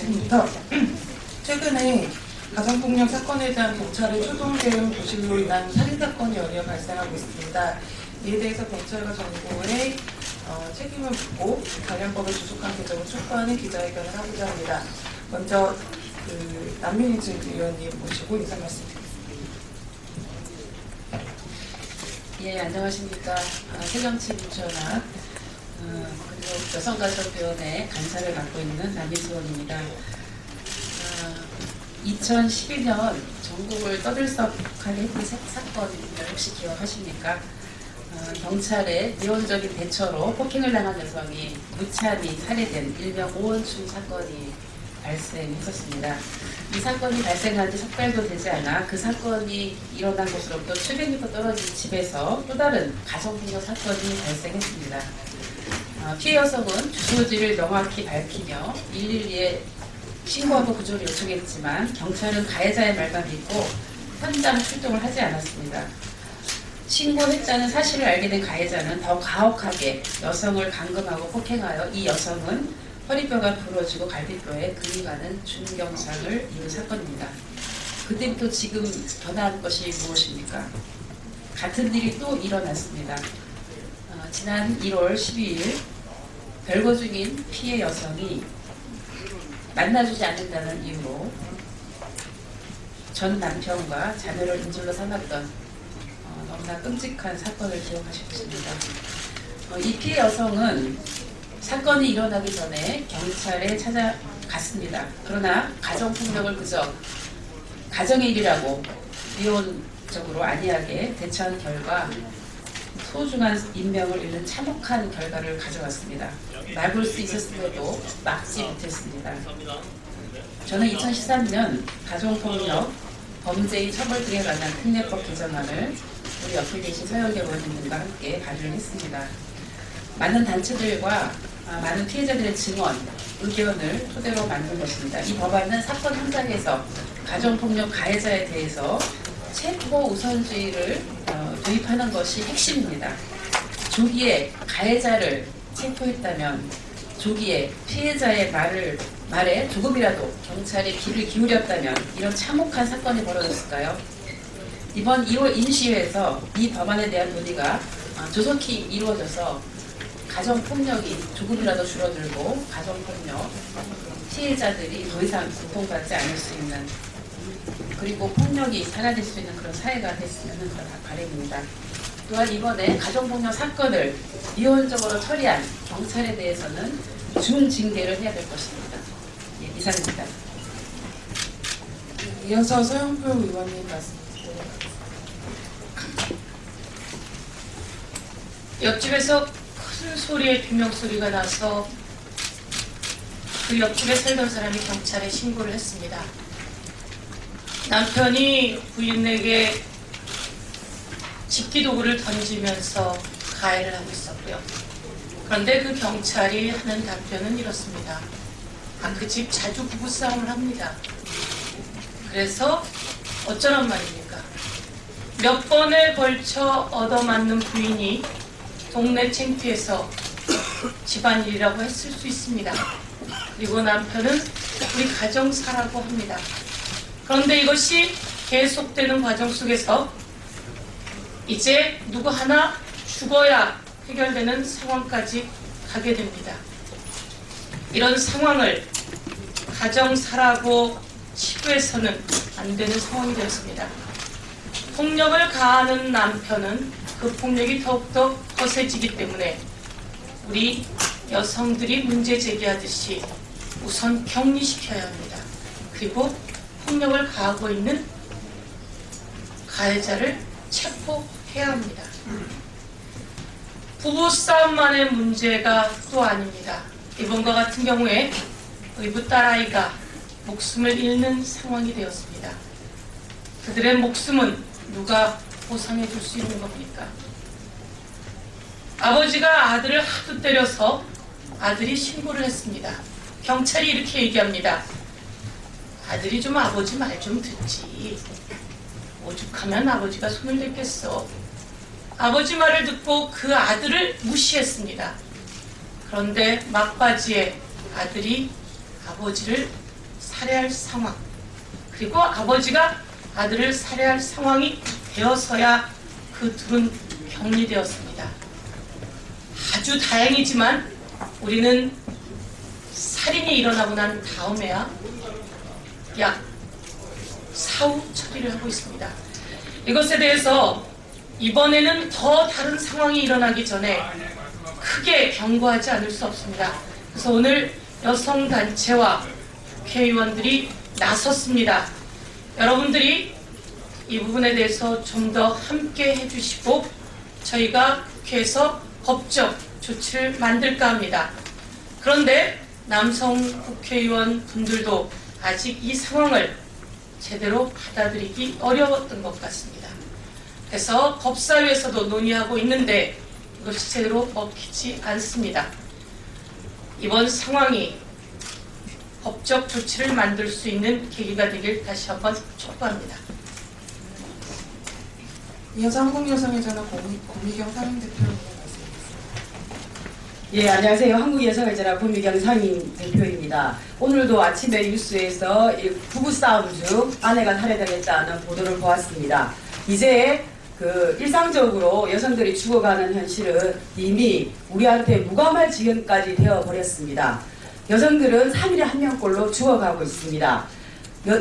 부터 최근에 가정폭력 사건에 대한 경찰의 초동 대응 부실로 인한 살인사건이 연이어 발생하고 있습니다. 이에 대해서 경찰과 정부의 책임을 묻고 관련법을 주속한 개정을 촉구하는 기자회견을 하고자 합니다. 먼저 남민희 의원님 모시고 인사 말씀드리겠습니다. 예, 안녕하십니까. 새정치민주연합 그리고 여성가족위원회 간사를 맡고 있는 남민수원입니다. 2012년 전국을 떠들썩하게 했던 사건을 혹시 기억하십니까? 경찰의 미온적인 대처로 폭행을 당한 여성이 무참히 살해된 일명 오원춘 사건이 발생했었습니다. 이 사건이 발생한 지 석 달도 되지 않아 그 사건이 일어난 곳으로부터 700m 떨어진 집에서 또 다른 가정폭력 사건이 발생했습니다. 피해 여성은 주소지를 명확히 밝히며 112에 신고하고 구조를 요청했지만 경찰은 가해자의 말만 믿고 현장 출동을 하지 않았습니다. 신고했다는 사실을 알게 된 가해자는 더 가혹하게 여성을 감금하고 폭행하여 이 여성은 허리뼈가 부러지고 갈비뼈에 금이 가는 중경상을 입은 사건입니다. 그때부터 지금 변한 것이 무엇입니까? 같은 일이 또 일어났습니다. 지난 1월 12일 별거 중인 피해 여성이 만나주지 않는다는 이유로 전 남편과 자녀를 인질로 삼았던 너무나 끔찍한 사건을 기억하실 것입니다. 이 피해 여성은 사건이 일어나기 전에 경찰에 찾아갔습니다. 그러나 가정폭력을 그저 가정의 일이라고 미온적으로 안이하게 대처한 결과 소중한 인명을 잃는 참혹한 결과를 가져왔습니다. 막을 수 있었음에도 막지 못했습니다. 저는 2013년 가정폭력 범죄의 처벌 등에 관한 특례법 개정안을 우리 옆에 계신 서영계 의원님과 함께 발의를 했습니다. 많은 단체들과 많은 피해자들의 증언, 의견을 토대로 만든 것입니다. 이 법안은 사건 현장에서 가정폭력 가해자에 대해서 체포 우선주의를 도입하는 것이 핵심입니다. 조기에 가해자를 체포했다면 조기에 피해자의 말에 조금이라도 경찰이 귀를 기울였다면 이런 참혹한 사건이 벌어졌을까요? 이번 2월 임시회에서 이 법안에 대한 논의가 조속히 이루어져서 가정폭력이 조금이라도 줄어들고 가정폭력 피해자들이 더 이상 고통받지 않을 수 있는 그리고 폭력이 사라질 수 있는 그런 사회가 됐으면 하는 바람입니다. 또한 이번에 가정폭력 사건을 미온적으로 처리한 경찰에 대해서는 중징계를 해야 될 것입니다. 예, 이상입니다. 이어서 서영표 의원님 말씀드리겠습니다. 옆집에서 큰 소리의 비명소리가 나서 그 옆집에 살던 사람이 경찰에 신고를 했습니다. 남편이 부인에게 집기도구를 던지면서 가해를 하고 있었고요. 그런데 그 경찰이 하는 답변은 이렇습니다. 그 집 자주 부부싸움을 합니다. 그래서 어쩌란 말입니까? 몇 번에 걸쳐 얻어맞는 부인이 동네 창피해서 집안일이라고 했을 수 있습니다. 그리고 남편은 우리 가정사라고 합니다. 그런데 이것이 계속되는 과정 속에서 이제 누구 하나 죽어야 해결되는 상황까지 가게 됩니다. 이런 상황을 가정사라고 치부해서는 안 되는 상황이 되었습니다. 폭력을 가하는 남편은 그 폭력이 더욱더 거세지기 때문에 우리 여성들이 문제 제기하듯이 우선 격리시켜야 합니다. 그리고 폭력을 가하고 있는 가해자를 체포해야 합니다. 부부싸움만의 문제가 또 아닙니다. 이번과 같은 경우에 의붓 딸아이가 목숨을 잃는 상황이 되었습니다. 그들의 목숨은 누가 보상해 줄 수 있는 겁니까? 아버지가 아들을 하도 때려서 아들이 신고를 했습니다. 경찰이 이렇게 얘기합니다. 아들이 좀 아버지 말 좀 듣지. 오죽하면 아버지가 손을 댔겠어. 아버지 말을 듣고 그 아들을 무시했습니다. 그런데 막바지에 아들이 아버지를 살해할 상황, 그리고 아버지가 아들을 살해할 상황이 되어서야 그 둘은 격리되었습니다. 아주 다행이지만 우리는 살인이 일어나고 난 다음에야 약 사후 처리를 하고 있습니다. 이것에 대해서 이번에는 더 다른 상황이 일어나기 전에 크게 경고하지 않을 수 없습니다. 그래서 오늘 여성단체와 국회의원들이 나섰습니다. 여러분들이 이 부분에 대해서 좀 더 함께 해주시고 저희가 국회에서 법적 조치를 만들까 합니다. 그런데 남성 국회의원 분들도 아직 이 상황을 제대로 받아들이기 어려웠던 것 같습니다. 그래서 법사위에서도 논의하고 있는데 이것이 제대로 먹히지 않습니다. 이번 상황이 법적 조치를 만들 수 있는 계기가 되길 다시 한번 촉구합니다. 이어서 한국여성의전화 고미경 상임대표님 말씀드리겠습니다. 예, 안녕하세요. 한국여성의전화 고미경 상임대표입니다. 오늘도 아침에 뉴스에서 부부싸움 중 아내가 살해당했다는 보도를 보았습니다. 이제 일상적으로 여성들이 죽어가는 현실은 이미 우리한테 무감할 지경까지 되어버렸습니다. 여성들은 3일에 1명꼴로 죽어가고 있습니다.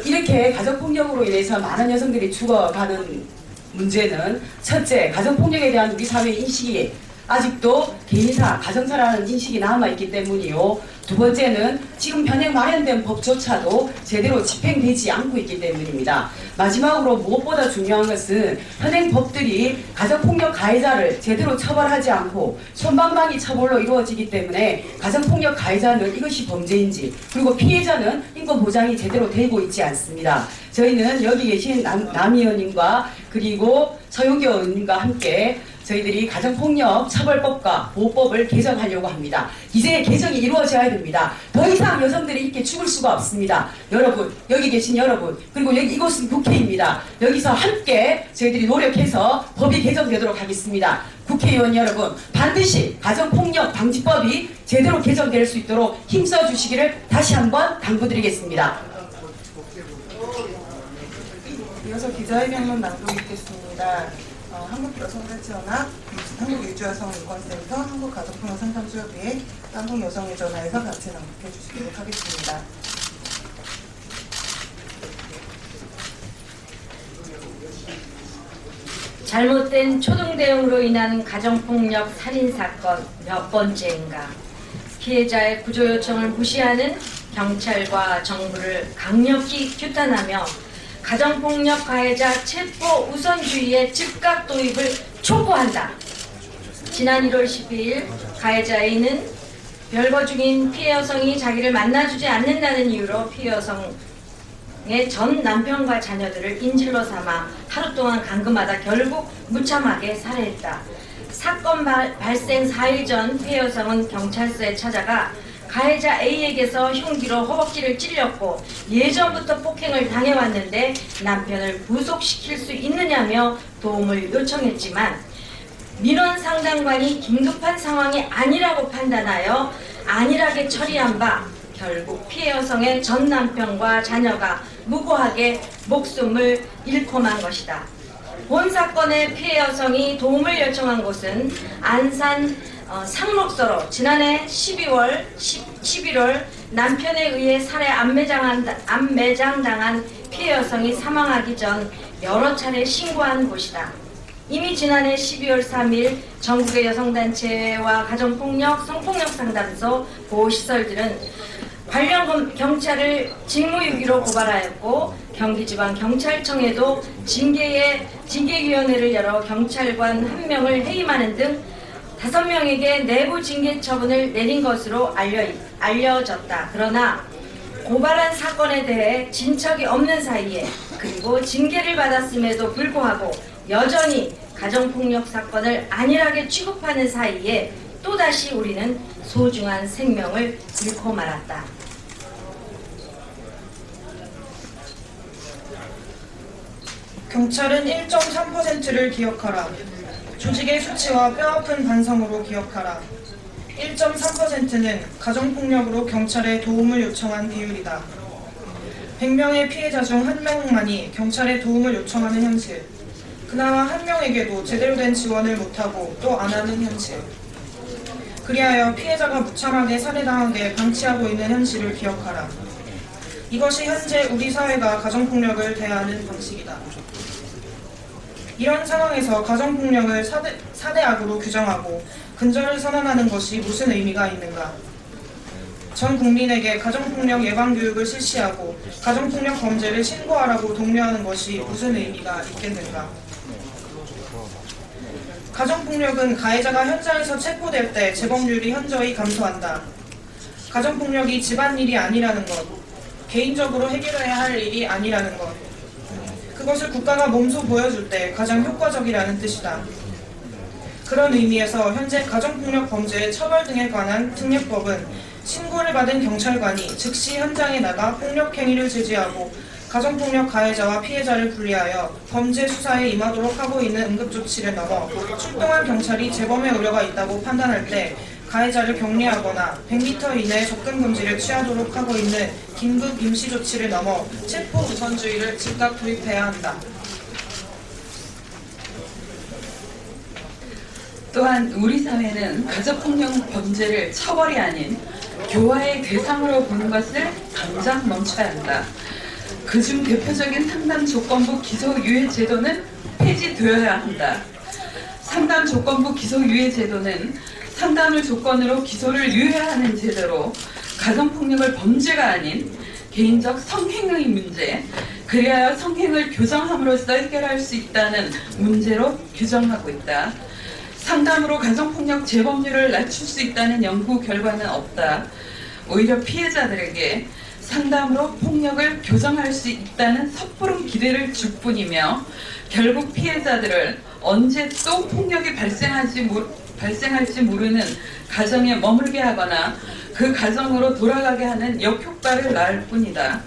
이렇게 가정폭력으로 인해서 많은 여성들이 죽어가는 문제는 첫째, 가정폭력에 대한 우리 사회의 인식이 아직도 개인사, 가정사라는 인식이 남아있기 때문이요. 두 번째는 지금 현행 마련된 법조차도 제대로 집행되지 않고 있기 때문입니다. 마지막으로 무엇보다 중요한 것은 현행 법들이 가정폭력 가해자를 제대로 처벌하지 않고 손방망이 처벌로 이루어지기 때문에 가정폭력 가해자는 이것이 범죄인지 그리고 피해자는 인권보장이 제대로 되고 있지 않습니다. 저희는 여기 계신 남 의원님과 그리고 서용기 의원님과 함께 저희들이 가정폭력 처벌법과 보호법을 개정하려고 합니다. 이제 개정이 이루어져야 됩니다. 더 이상 여성들이 이렇게 죽을 수가 없습니다. 여러분, 여기 계신 여러분, 그리고 이곳은 국회입니다. 여기서 함께 저희들이 노력해서 법이 개정되도록 하겠습니다. 국회의원 여러분, 반드시 가정폭력 방지법이 제대로 개정될 수 있도록 힘써 주시기를 다시 한번 당부드리겠습니다. 이어서 기자회견문 낭독있겠습니다. 한국여성단체연합, 한국일주여성인권센터, 한국가족폭력상담수협의회, 한국여성의전화에서 같이 낭독해 주시도록 하겠습니다. 잘못된 초등대응으로 인한 가정폭력 살인사건 몇 번째인가. 피해자의 구조 요청을 무시하는 경찰과 정부를 강력히 규탄하며 가정폭력 가해자 체포 우선주의의 즉각 도입을 촉구한다. 지난 1월 12일 가해자 A는 별거 중인 피해 여성이 자기를 만나주지 않는다는 이유로 피해 여성의 전 남편과 자녀들을 인질로 삼아 하루 동안 감금하다 결국 무참하게 살해했다. 사건 발생 4일 전 피해 여성은 경찰서에 찾아가 가해자 A에게서 흉기로 허벅지를 찔렸고 예전부터 폭행을 당해왔는데 남편을 구속시킬 수 있느냐며 도움을 요청했지만 민원 상담관이 긴급한 상황이 아니라고 판단하여 안일하게 처리한 바 결국 피해 여성의 전 남편과 자녀가 무고하게 목숨을 잃고 만 것이다. 본 사건의 피해 여성이 도움을 요청한 곳은 안산 상록서로 지난해 11월 남편에 의해 살해 암매장당한 피해 여성이 사망하기 전 여러 차례 신고한 곳이다. 이미 지난해 12월 3일 전국의 여성단체와 가정폭력, 성폭력 상담소, 보호시설들은 관련 경찰을 직무유기로 고발하였고 경기지방경찰청에도 징계위원회를 열어 경찰관 1명을 해임하는 등 5명에게 내부 징계 처분을 내린 것으로 알려졌다. 그러나 고발한 사건에 대해 진척이 없는 사이에 그리고 징계를 받았음에도 불구하고 여전히 가정폭력 사건을 안일하게 취급하는 사이에 또다시 우리는 소중한 생명을 잃고 말았다. 경찰은 1.3%를 기억하라. 조직의 수치와 뼈아픈 반성으로 기억하라. 1.3%는 가정폭력으로 경찰에 도움을 요청한 비율이다. 100명의 피해자 중 1명만이 경찰에 도움을 요청하는 현실. 그나마 한 명에게도 제대로 된 지원을 못하고 또 안 하는 현실. 그리하여 피해자가 무참하게 살해당하게 방치하고 있는 현실을 기억하라. 이것이 현재 우리 사회가 가정폭력을 대하는 방식이다. 이런 상황에서 가정폭력을 4대 악으로 규정하고 근절을 선언하는 것이 무슨 의미가 있는가? 전 국민에게 가정폭력 예방교육을 실시하고 가정폭력 범죄를 신고하라고 독려하는 것이 무슨 의미가 있겠는가? 가정폭력은 가해자가 현장에서 체포될 때 재범률이 현저히 감소한다. 가정폭력이 집안일이 아니라는 것, 개인적으로 해결해야 할 일이 아니라는 것, 그것을 국가가 몸소 보여줄 때 가장 효과적이라는 뜻이다. 그런 의미에서 현재 가정폭력 범죄의 처벌 등에 관한 특례법은 신고를 받은 경찰관이 즉시 현장에 나가 폭력행위를 제지하고 가정폭력 가해자와 피해자를 분리하여 범죄 수사에 임하도록 하고 있는 응급조치를 넘어 출동한 경찰이 재범의 우려가 있다고 판단할 때 가해자를 격리하거나 100m 이내 접근 금지를 취하도록 하고 있는 긴급 임시조치를 넘어 체포 우선주의를 즉각 도입해야 한다. 또한 우리 사회는 가족폭력 범죄를 처벌이 아닌 교화의 대상으로 보는 것을 당장 멈춰야 한다. 그중 대표적인 상담 조건부 기소유예 제도는 폐지되어야 한다. 상담 조건부 기소유예 제도는 상담을 조건으로 기소를 유예하는 제도로 가정폭력을 범죄가 아닌 개인적 성행위 문제, 그리하여 성행을 교정함으로써 해결할 수 있다는 문제로 규정하고 있다. 상담으로 가정폭력 재범률을 낮출 수 있다는 연구 결과는 없다. 오히려 피해자들에게 상담으로 폭력을 교정할 수 있다는 섣부른 기대를 줄 뿐이며 결국 피해자들을 언제 또 폭력이 발생할지 모르는 가정에 머물게 하거나 그 가정으로 돌아가게 하는 역효과를 낳을 뿐이다.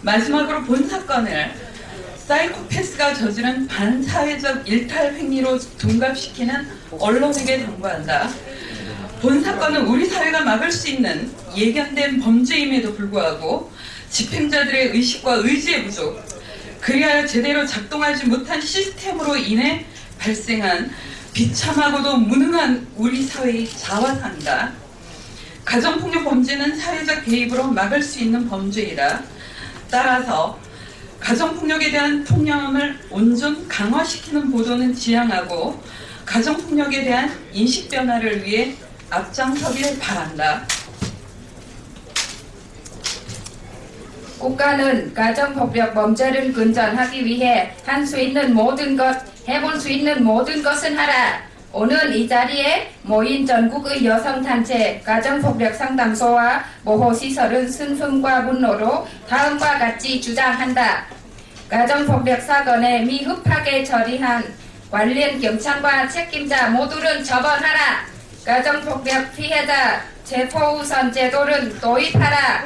마지막으로 본 사건을 사이코패스가 저지른 반사회적 일탈 행위로 둔갑시키는 언론에게 당부한다. 본 사건은 우리 사회가 막을 수 있는 예견된 범죄임에도 불구하고 집행자들의 의식과 의지의 부족, 그리하여 제대로 작동하지 못한 시스템으로 인해 발생한 비참하고도 무능한 우리 사회의 자화상이다. 가정폭력 범죄는 사회적 개입으로 막을 수 있는 범죄이다. 따라서 가정폭력에 대한 통념을 온전 강화시키는 보도는 지양하고 가정폭력에 대한 인식 변화를 위해 앞장서길 바란다. 국가는 가정폭력 범죄를 근절하기 위해 할 수 있는 모든 것, 해볼 수 있는 모든 것은 하라. 오늘 이 자리에 모인 전국의 여성단체 가정폭력 상담소와 보호시설은 슬픔과 분노로 다음과 같이 주장한다. 가정폭력 사건에 미흡하게 처리한 관련 경찰과 책임자 모두를 처벌하라. 가정폭력 피해자 체포우선 제도를 도입하라.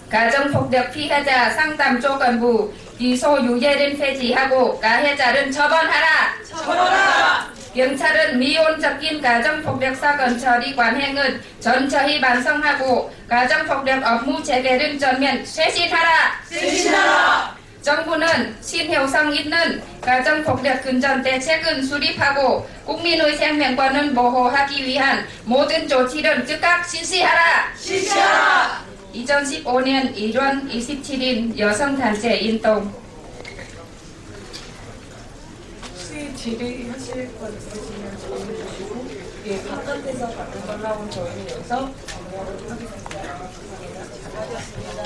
가정폭력 피해자 상담 조건부 기소유예를 폐지하고 가해자를 처벌하라. 경찰은 미온적인 가정폭력 사건 처리 관행은 전처히 반성하고 가정폭력 업무 재개를 전면 쇄신하라. 정부는 신효성 있는 가정폭력 근절 대책을 수립하고 국민의 생명권을 보호하기 위한 모든 조치를 즉각 실시하라. 2015년 1월 27일 여성단체 인동. 혹시 질의하실 것 있으시면 질문해 주시고, 예, 바깥에서 받는 걸로 하고 저희는 여기서 정리하도록 하겠습니다. 잘하셨습니다.